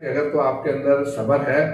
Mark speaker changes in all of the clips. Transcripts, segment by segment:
Speaker 1: अगर तो आपके अंदर सब्र है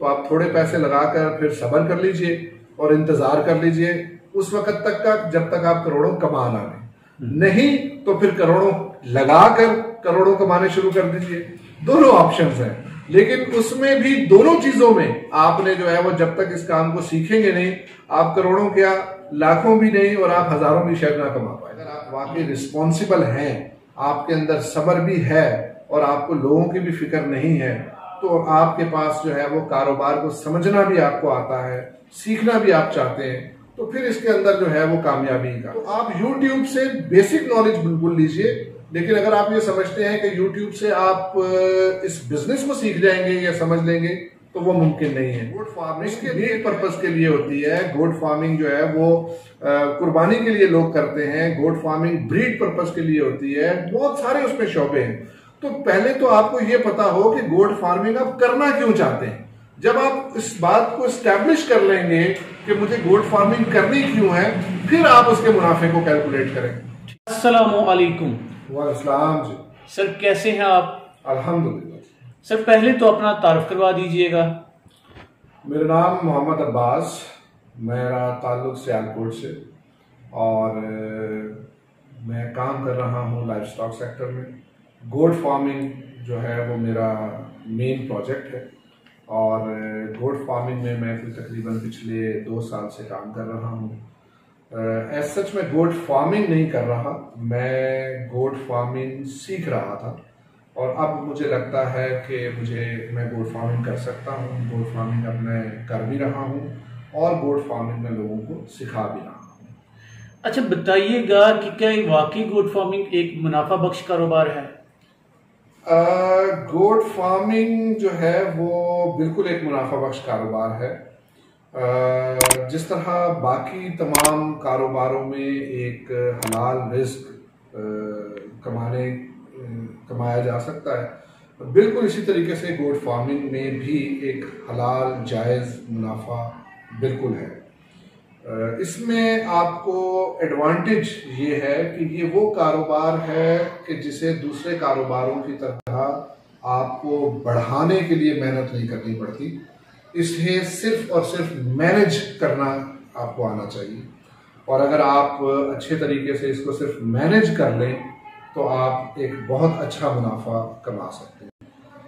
Speaker 1: तो आप थोड़े पैसे लगाकर फिर सब्र कर लीजिए और इंतजार कर लीजिए उस वक्त तक का जब तक आप करोड़ों कमा ना लें। नहीं तो फिर करोड़ों लगाकर करोड़ों कमाने शुरू कर दीजिए। दोनों ऑप्शंस हैं, लेकिन उसमें भी दोनों चीजों में आपने जो है वो जब तक इस काम को सीखेंगे नहीं, आप करोड़ों क्या लाखों भी नहीं और आप हजारों भी शायद ना कमा पाए। अगर आप वाकई रिस्पॉन्सिबल हैं, आपके अंदर सब्र भी है और आपको लोगों की भी फिक्र नहीं है, तो आपके पास जो है वो कारोबार को समझना भी आपको आता है, सीखना भी आप चाहते हैं, तो फिर इसके अंदर जो है वो कामयाबी का। तो आप YouTube से बेसिक नॉलेज बिल्कुल लीजिए, लेकिन अगर आप ये समझते हैं कि YouTube से आप इस बिजनेस को सीख जाएंगे या समझ लेंगे तो वो मुमकिन नहीं है। गोट फार्मिंग के लिए पर्पस के लिए होती है। गोट फार्मिंग जो है वो कुर्बानी के लिए लोग करते हैं। गोट फार्मिंग ब्रीड पर्पस के लिए होती है। बहुत सारे उसमें शोबे हैं। तो पहले तो आपको ये पता हो कि गोट फार्मिंग आप करना क्यों चाहते हैं। जब आप इस बात को एस्टैब्लिश कर लेंगे कि मुझे गोट फार्मिंग करनी क्यों है, फिर आप उसके मुनाफे को कैलकुलेट करेंगे।
Speaker 2: अस्सलामु अलैकुम।
Speaker 1: वालेकुम जी।
Speaker 2: सर कैसे हैं आप?
Speaker 1: अल्हम्दुलिल्लाह।
Speaker 2: सर पहले तो अपना तारुफ करवा दीजिएगा।
Speaker 1: मेरा नाम मोहम्मद अब्बास, मेरा ताल्लुक सियालकोट से और मैं काम कर रहा हूँ लाइफ स्टॉक सेक्टर में। गोट फार्मिंग जो है वो मेरा मेन प्रोजेक्ट है और गोट फार्मिंग में मैं तकरीबन पिछले 2 साल से काम कर रहा हूँ। एज सच मैं गोट फार्मिंग नहीं कर रहा, मैं गोट फार्मिंग सीख रहा था और अब मुझे लगता है कि मैं गोट फार्मिंग कर सकता हूँ। गोट फार्मिंग अब मैं कर भी रहा हूँ और गोट फार्मिंग में लोगों को सिखा भी रहा हूँ।
Speaker 2: अच्छा बताइएगा कि क्या वाकई गोट फार्मिंग एक मुनाफा बख्श कारोबार है?
Speaker 1: गोट फार्मिंग जो है वो बिल्कुल एक मुनाफा बख्श कारोबार है। जिस तरह बाकी तमाम कारोबारों में एक हलाल रिस्क कमाया जा सकता है, बिल्कुल इसी तरीके से गोट फार्मिंग में भी एक हलाल जायज़ मुनाफा बिल्कुल है। इसमें आपको एडवांटेज ये है कि ये वो कारोबार है कि जिसे दूसरे कारोबारों की तरह आपको बढ़ाने के लिए मेहनत नहीं करनी पड़ती। इसलिए सिर्फ और सिर्फ मैनेज करना आपको आना चाहिए और अगर आप अच्छे तरीके से इसको सिर्फ मैनेज कर लें तो आप एक बहुत अच्छा मुनाफा कमा सकते हैं।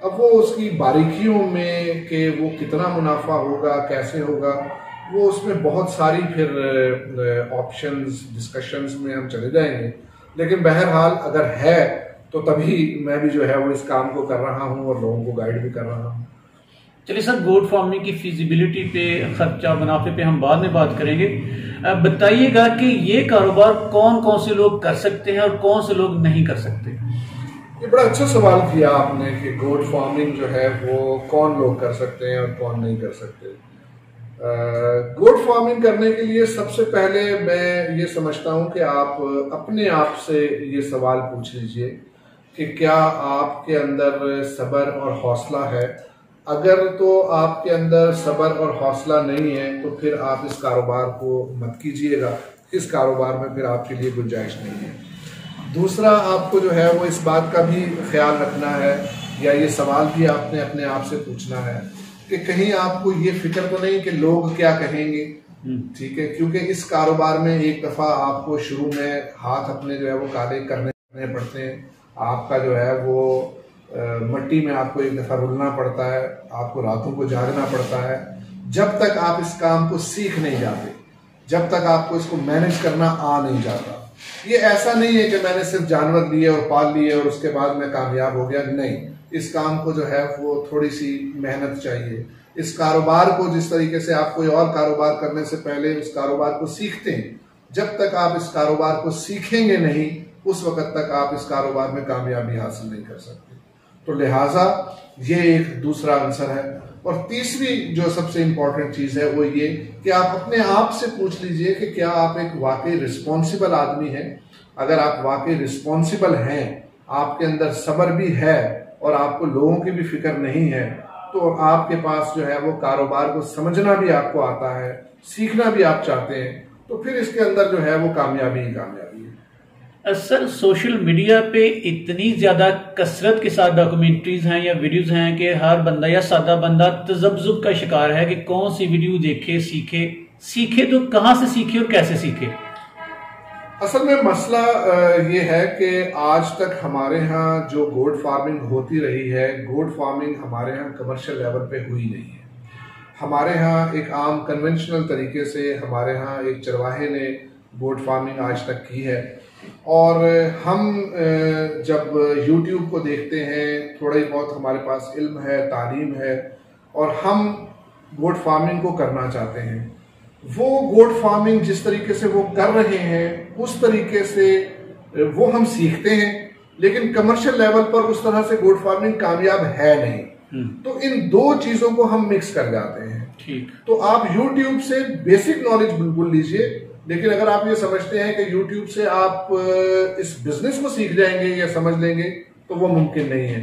Speaker 1: अब वो उसकी बारीकियों में कि वो कितना मुनाफा होगा, कैसे होगा, वो उसमें बहुत सारी फिर ऑप्शंस डिस्कशंस में हम चले जाएंगे, लेकिन बहरहाल अगर है तो तभी मैं भी जो है वो इस काम को कर रहा हूँ और लोगों को गाइड भी कर रहा हूँ।
Speaker 2: चलिए सर, गोट फार्मिंग की फिजिबिलिटी पे, खर्चा मुनाफे पे हम बाद में बात करेंगे। बताइएगा कि ये कारोबार कौन कौन से लोग कर सकते हैं और कौन से लोग नहीं कर सकते?
Speaker 1: ये बड़ा अच्छा सवाल किया आपने कि गोट फार्मिंग जो है वो कौन लोग कर सकते हैं और कौन नहीं कर सकते। गोट फार्मिंग करने के लिए सबसे पहले मैं ये समझता हूँ कि आप अपने आप से ये सवाल पूछ लीजिए कि क्या आपके अंदर सब्र और हौसला है। अगर तो आपके अंदर सब्र और हौसला नहीं है तो फिर आप इस कारोबार को मत कीजिएगा। इस कारोबार में फिर आपके लिए गुंजाइश नहीं है। दूसरा, आपको जो है वो इस बात का भी ख्याल रखना है या ये सवाल भी आपने अपने आप से पूछना है कि कहीं आपको ये फिक्र तो नहीं कि लोग क्या कहेंगे। ठीक है, क्योंकि इस कारोबार में एक दफा आपको शुरू में हाथ अपने जो है वो काले करने पड़ते हैं। आपका जो है वो मट्टी में आपको एक दफा रुलना पड़ता है, आपको रातों को जागना पड़ता है। जब तक आप इस काम को सीख नहीं जाते, जब तक आपको इसको मैनेज करना आ नहीं जाता। ये ऐसा नहीं है कि मैंने सिर्फ जानवर लिए और पाल लिए और उसके बाद मैं कामयाब हो गया, नहीं। इस काम को जो है वो थोड़ी सी मेहनत चाहिए। इस कारोबार को जिस तरीके से आप कोई और कारोबार करने से पहले उस कारोबार को सीखते हैं, जब तक आप इस कारोबार को सीखेंगे नहीं, उस वक्त तक आप इस कारोबार में कामयाबी हासिल नहीं कर सकते। तो लिहाजा ये एक दूसरा आंसर है। और तीसरी जो सबसे इंपॉर्टेंट चीज है वो ये कि आप अपने आप से पूछ लीजिए कि क्या आप एक वाकई रिस्पॉन्सिबल आदमी हैं। अगर आप वाकई रिस्पॉन्सिबल हैं, आपके अंदर सब्र भी है और आपको लोगों की भी फिक्र नहीं है, तो आपके पास जो है वो कारोबार को समझना भी आपको आता है, सीखना भी आप चाहते हैं, तो फिर इसके अंदर जो है वो कामयाबी ही कामयाबी है।
Speaker 2: सर सोशल मीडिया पे इतनी ज्यादा कसरत के साथ डॉक्यूमेंट्रीज हैं या वीडियोस हैं कि हर बंदा या सादा बंदा तजब्जुब का शिकार है कि कौन सी वीडियो देखे, सीखे तो कहां से सीखे और कैसे सीखे।
Speaker 1: असल में मसला ये है कि आज तक हमारे यहाँ जो गोट फार्मिंग होती रही है, गोट फार्मिंग हमारे यहाँ कमर्शियल लेवल पे हुई नहीं है। हमारे यहाँ एक आम कन्वेंशनल तरीके से हमारे यहाँ एक चरवाहे ने गोट फार्मिंग आज तक की है। और हम जब YouTube को देखते हैं, थोड़ा ही बहुत हमारे पास इल्म है, तालीम है, और हम गोट फार्मिंग को करना चाहते हैं, वो गोट फार्मिंग जिस तरीके से वो कर रहे हैं उस तरीके से वो हम सीखते हैं, लेकिन कमर्शियल लेवल पर उस तरह से गोट फार्मिंग कामयाब है नहीं। तो इन दो चीजों को हम मिक्स कर जाते हैं।
Speaker 2: ठीक।
Speaker 1: तो आप YouTube से बेसिक नॉलेज बिल्कुल लीजिए, लेकिन अगर आप ये समझते हैं कि YouTube से आप इस बिजनेस को सीख जाएंगे या समझ लेंगे, तो वो मुमकिन नहीं है।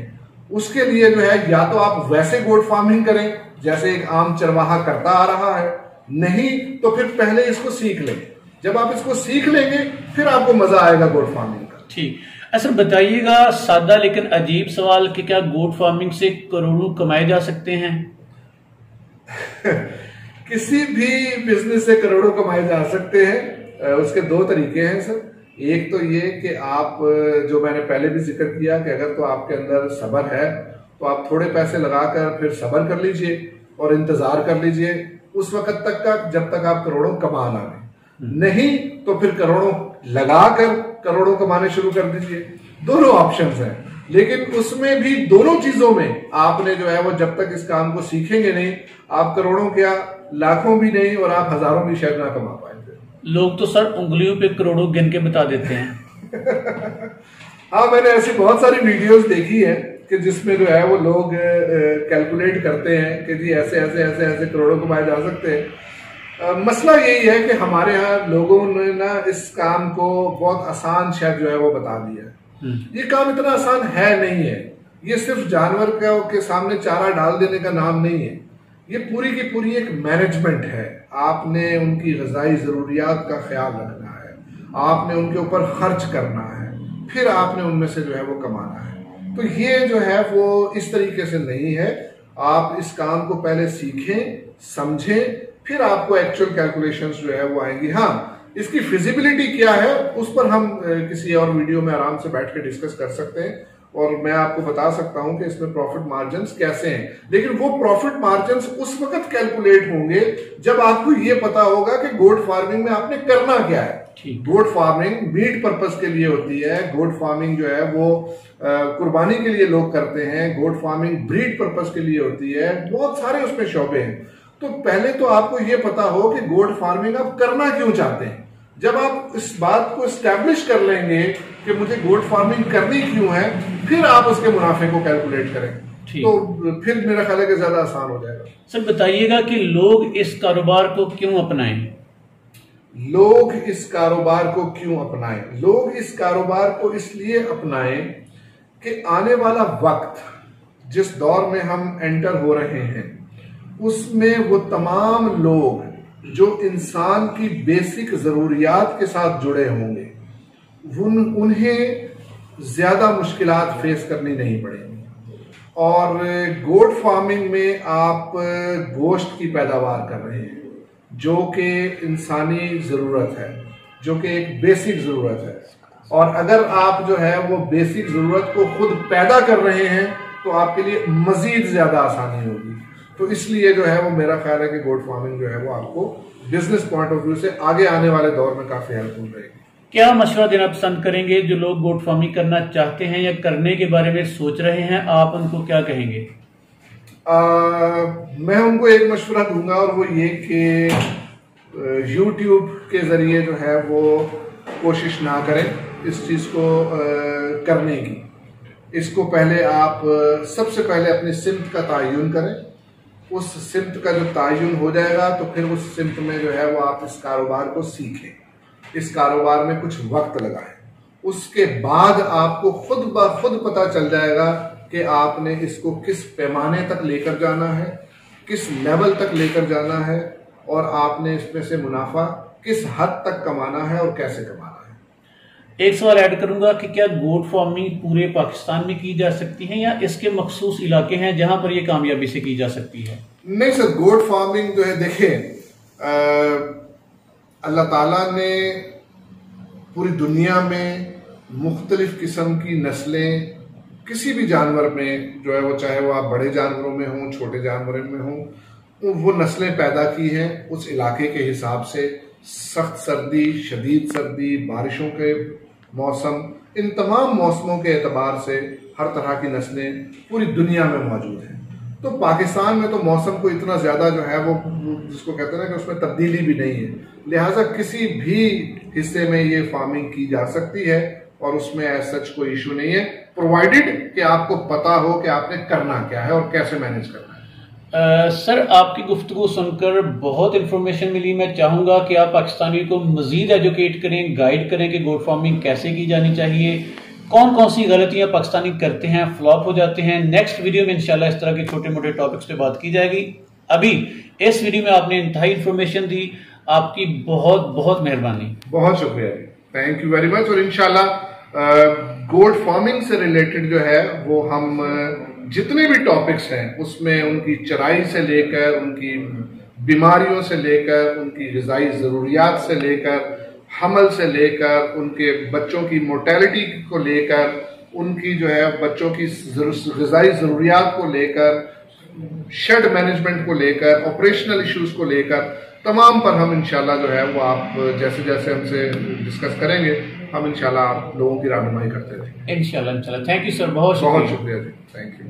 Speaker 1: उसके लिए जो है या तो आप वैसे गोट फार्मिंग करें जैसे एक आम चरवाहा करता आ रहा है, नहीं तो फिर पहले इसको सीख लें। जब आप इसको सीख लेंगे फिर आपको मजा आएगा गोट फार्मिंग का।
Speaker 2: ठीक। सर बताइएगा, सादा लेकिन अजीब सवाल कि क्या गोट फार्मिंग से करोड़ों कमाए जा सकते हैं?
Speaker 1: किसी भी बिजनेस से करोड़ों कमाए जा सकते हैं। उसके दो तरीके हैं सर। एक तो ये कि आप, जो मैंने पहले भी जिक्र किया, कि अगर तो आपके अंदर सब्र है तो आप थोड़े पैसे लगाकर फिर सब्र कर लीजिए और इंतजार कर लीजिए उस वक्त तक का जब तक आप करोड़ों कमा ना लें। नहीं तो फिर करोड़ों लगाकर करोड़ों कमाने शुरू कर दीजिए। दोनों ऑप्शंस हैं, लेकिन उसमें भी दोनों चीजों में आपने जो है वो जब तक इस काम को सीखेंगे नहीं, आप करोड़ों क्या लाखों भी नहीं और आप हजारों भी शायद ना कमा पाएंगे।
Speaker 2: लोग तो सर उंगलियों पे करोड़ों गिन के बता देते हैं।
Speaker 1: हाँ, मैंने ऐसी बहुत सारी वीडियोस देखी है कि जिसमें जो है वो लोग कैलकुलेट करते हैं कि जी ऐसे ऐसे ऐसे ऐसे करोड़ों कमाए जा सकते हैं। मसला यही है कि हमारे यहाँ लोगों ने ना इस काम को बहुत आसान शायद जो है वो बता दिया है। ये काम इतना आसान है नहीं है। ये सिर्फ जानवर के सामने चारा डाल देने का नाम नहीं है। ये पूरी की पूरी एक मैनेजमेंट है। आपने उनकी ग़िज़ाई ज़रूरियात का ख्याल रखना है, आपने उनके ऊपर खर्च करना है, फिर आपने उनमें से जो है वो कमाना है। तो ये जो है वो इस तरीके से नहीं है। आप इस काम को पहले सीखें, समझें, फिर आपको एक्चुअल कैलकुलेशंस जो है वो आएंगी। हाँ, इसकी फिजिबिलिटी क्या है उस पर हम किसी और वीडियो में आराम से बैठ के डिस्कस कर सकते हैं, और मैं आपको बता सकता हूं कि इसमें प्रॉफिट मार्जिन्स कैसे हैं। लेकिन वो प्रॉफिट मार्जिन्स उस वक्त कैलकुलेट होंगे जब आपको ये पता होगा कि गोट फार्मिंग में आपने करना क्या है। गोट फार्मिंग मीट पर्पस के लिए होती है। गोट फार्मिंग जो है वो कुर्बानी के लिए लोग करते हैं। गोट फार्मिंग ब्रीड पर्पस के लिए होती है। बहुत सारे उसमें शोबे हैं। तो पहले तो आपको ये पता हो कि गोट फार्मिंग आप करना क्यों चाहते हैं। जब आप इस बात को एस्टैब्लिश कर लेंगे कि मुझे गोट फार्मिंग करनी क्यों है, फिर आप उसके मुनाफे को कैलकुलेट करें, तो फिर मेरा ख्याल है कि ज्यादा आसान हो जाएगा।
Speaker 2: सर बताइएगा कि लोग इस कारोबार को क्यों अपनाएं?
Speaker 1: लोग इस कारोबार को क्यों अपनाएं? लोग इस कारोबार को इसलिए अपनाएं कि आने वाला वक्त, जिस दौर में हम एंटर हो रहे हैं, उसमें वो तमाम लोग जो इंसान की बेसिक जरूरियात के साथ जुड़े होंगे, उन्हें ज्यादा मुश्किलात फेस करनी नहीं पड़ेंगी। और गोट फार्मिंग में आप गोश्त की पैदावार कर रहे हैं, जो कि इंसानी जरूरत है, जो कि एक बेसिक जरूरत है। और अगर आप जो है वो बेसिक जरूरत को खुद पैदा कर रहे हैं तो आपके लिए मजीद ज्यादा आसानी होगी। तो इसलिए जो है वो मेरा ख्याल है कि गोट फार्मिंग जो है वो आपको बिजनेस पॉइंट ऑफ व्यू से आगे आने वाले दौर में काफी हेल्पफुल रहेगी।
Speaker 2: क्या मशवरा देना पसंद करेंगे जो लोग गोट फार्मिंग करना चाहते हैं या करने के बारे में सोच रहे हैं, आप उनको क्या कहेंगे?
Speaker 1: मैं उनको एक मशवरा दूंगा, और वो ये कि YouTube के जरिए जो है वो कोशिश ना करें इस चीज को करने की। इसको पहले आप सबसे पहले अपनी सिमत का तयन करें। उस सिमत का जब तयन हो जाएगा तो फिर उस सिमत में जो है वो आप इस कारोबार को सीखें, इस कारोबार में कुछ वक्त लगाएं। उसके बाद आपको खुद ब खुद पता चल जाएगा कि आपने इसको किस पैमाने तक लेकर जाना है, किस लेवल तक लेकर जाना है, और आपने इसमें से मुनाफा किस हद तक कमाना है और कैसे कमाना है।
Speaker 2: एक सवाल ऐड करूंगा कि क्या गोट फार्मिंग पूरे पाकिस्तान में की जा सकती है या इसके मखसूस इलाके हैं जहां पर यह कामयाबी से की जा सकती है?
Speaker 1: नहीं सर, गोट फार्मिंग जो है, देखें, अल्लाह ताला ने पूरी दुनिया में मुख्तलिफ किस्म की नस्लें किसी भी जानवर में जो है वो, चाहे वो आप बड़े जानवरों में हों, छोटे जानवरों में हों, वो नस्लें पैदा की हैं उस इलाके के हिसाब से। सख्त सर्दी, शदीद सर्दी, बारिशों के मौसम, इन तमाम मौसमों के एतबार से हर तरह की नस्लें पूरी दुनिया में मौजूद हैं। तो पाकिस्तान में तो मौसम को इतना ज़्यादा जो है वो, जिसको कहते हैं ना कि उसमें तब्दीली भी नहीं है, लिहाजा किसी भी हिस्से में ये फार्मिंग की जा सकती है और उसमें ऐसा सच कोई इशू नहीं है, प्रोवाइडेड कि आपको पता हो कि आपने करना क्या है और कैसे मैनेज करना है।
Speaker 2: सर, आपकी गुफ्तगू सुनकर बहुत इंफॉर्मेशन मिली। मैं चाहूंगा कि आप पाकिस्तानी को मजीद एजुकेट करें, गाइड करें कि गोट फार्मिंग कैसे की जानी चाहिए, कौन कौन सी गलतियां पाकिस्तानी करते हैं, फ्लॉप हो जाते हैं। नेक्स्ट वीडियो में इंशाल्लाह इस तरह के छोटे मोटे टॉपिक्स पे बात की जाएगी। अभी इस वीडियो में आपने इंतहाई इंफॉर्मेशन दी, आपकी बहुत बहुत मेहरबानी।
Speaker 1: बहुत शुक्रिया, थैंक यू वेरी मच। और इंशाल्लाह गोट फार्मिंग से रिलेटेड जो है वो हम जितने भी टॉपिक्स हैं उसमें उनकी चराई से लेकर, उनकी बीमारियों से लेकर, उनकी ग़िज़ाई ज़रूरियात से लेकर, हमल से लेकर, उनके बच्चों की मोर्टेलिटी को लेकर, उनकी जो है बच्चों की ग़िज़ाई ज़रूरियात को लेकर, शेड मैनेजमेंट को लेकर, ऑपरेशनल इश्यूज को लेकर, तमाम पर हम इंशाल्लाह जो है वो आप जैसे जैसे हमसे डिस्कस करेंगे, हम इंशाल्लाह आप लोगों की रहनुमाई करते रहेंगे।
Speaker 2: इंशाल्लाह। थैंक यू सर, बहुत
Speaker 1: शुक्रिया जी, थैंक यू।